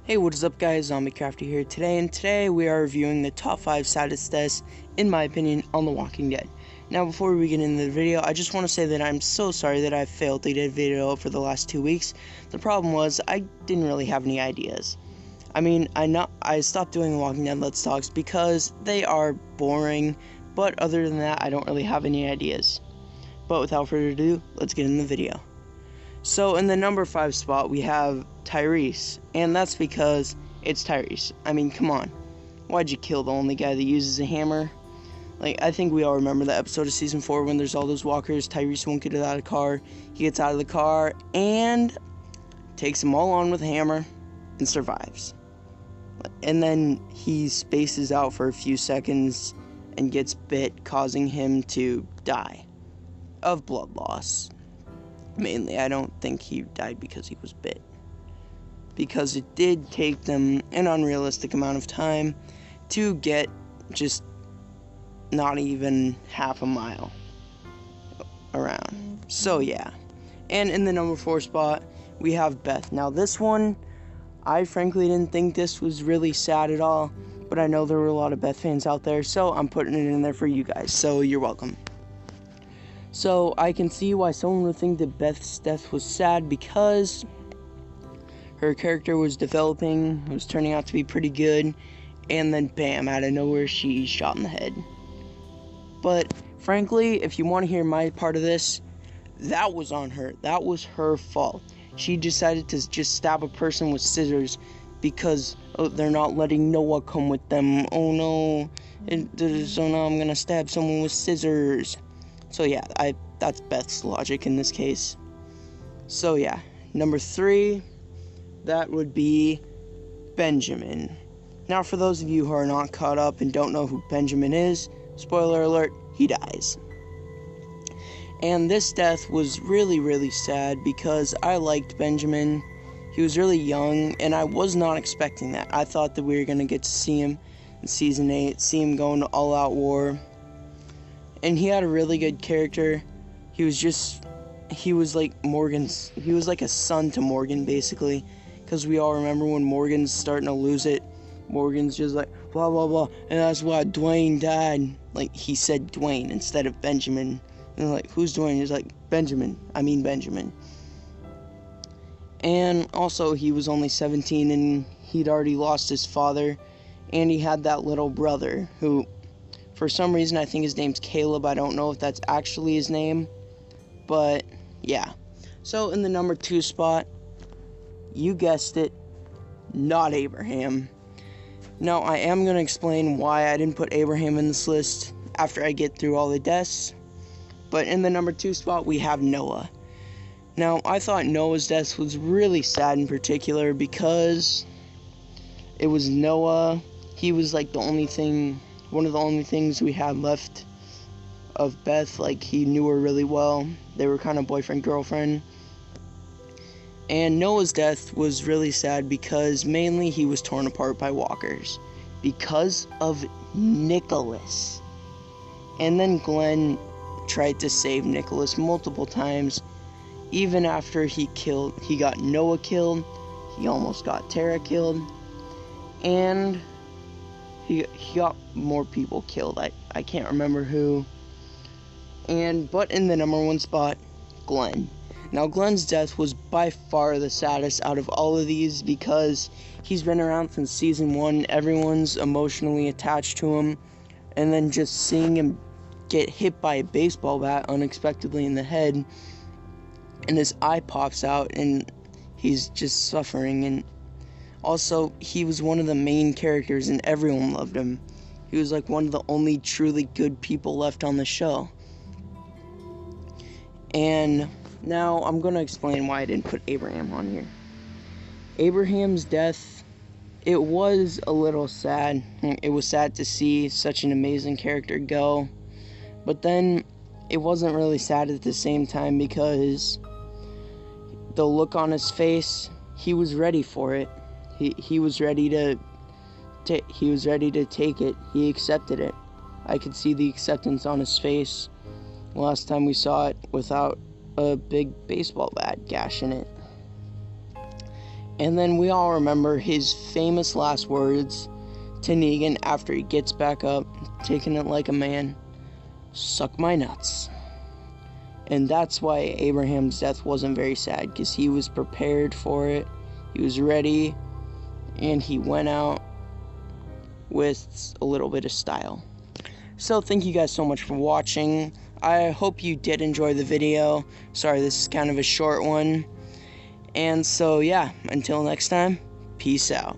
Hey, what is up guys, ZombieCrafter here today we are reviewing the top 5 saddest deaths, in my opinion, on The Walking Dead. Now before we get into the video, I just want to say that I'm so sorry that I failed to get a video for the last 2 weeks. The problem was, I didn't really have any ideas. I stopped doing The Walking Dead Let's Talks because they are boring, but other than that, I don't really have any ideas. But without further ado, let's get in the video. So in the number 5 spot, we have Tyrese, and that's because it's Tyrese. I mean, come on. Why'd you kill the only guy that uses a hammer? Like, I think we all remember the episode of Season 4 when there's all those walkers. Tyrese won't get out of the car. He gets out of the car and takes them all on with a hammer and survives. And then he spaces out for a few seconds and gets bit, causing him to die of blood loss. Mainly, I don't think he died because he was bit. Because it did take them an unrealistic amount of time to get just not even half a mile around. So yeah. And in the number 4 spot, we have Beth. Now this one, I frankly didn't think this was really sad at all, but I know there were a lot of Beth fans out there, so I'm putting it in there for you guys, so you're welcome. So I can see why someone would think that Beth's death was sad, because her character was developing, it was turning out to be pretty good, and then bam, out of nowhere she's shot in the head. But frankly, if you want to hear my part of this, that was on her. That was her fault. She decided to just stab a person with scissors because they're not letting Noah come with them. Oh no, so now I'm gonna stab someone with scissors. So yeah, that's Beth's logic in this case. So yeah, number 3, that would be Benjamin. Now for those of you who are not caught up and don't know who Benjamin is, spoiler alert, he dies. And this death was really, really sad because I liked Benjamin. He was really young and I was not expecting that. I thought that we were going to get to see him in Season 8, see him go into all-out war. And he had a really good character. He was like a son to Morgan, basically. Because we all remember when Morgan's starting to lose it. Morgan's just like, blah, blah, blah. And that's why Dwayne died. Like, he said Dwayne instead of Benjamin. And like, who's Dwayne? He's like, Benjamin. And also, he was only 17 and he'd already lost his father. And he had that little brother who, for some reason, I think his name's Caleb. I don't know if that's actually his name. But, yeah. So, in the number 2 spot, you guessed it, not Abraham. Now, I am going to explain why I didn't put Abraham in this list after I get through all the deaths. But in the number 2 spot, we have Noah. Now, I thought Noah's death was really sad in particular because it was Noah. He was like one of the only things we had left of Beth. Like, he knew her really well. They were kind of boyfriend-girlfriend. And Noah's death was really sad because mainly he was torn apart by walkers because of Nicholas. And then Glenn tried to save Nicholas multiple times. Even after he got Noah killed, he almost got Tara killed, and he got more people killed. I can't remember who. But in the number 1 spot, Glenn. Now, Glenn's death was by far the saddest out of all of these because he's been around since Season 1. Everyone's emotionally attached to him. And then just seeing him get hit by a baseball bat unexpectedly in the head, and his eye pops out, and he's just suffering. And also, he was one of the main characters, and everyone loved him. He was like one of the only truly good people left on the show. And now I'm going to explain why I didn't put Abraham on here. Abraham's death, it was a little sad. It was sad to see such an amazing character go. But then it wasn't really sad at the same time because the look on his face, he was ready for it. He was ready to take it. He accepted it. I could see the acceptance on his face last time we saw it without a big baseball bat gash in it. And then we all remember his famous last words to Negan after he gets back up, taking it like a man: "Suck my nuts." And that's why Abraham's death wasn't very sad, because he was prepared for it, he was ready, and he went out with a little bit of style. So thank you guys so much for watching. I hope you did enjoy the video. Sorry, this is kind of a short one. And so yeah, until next time, peace out.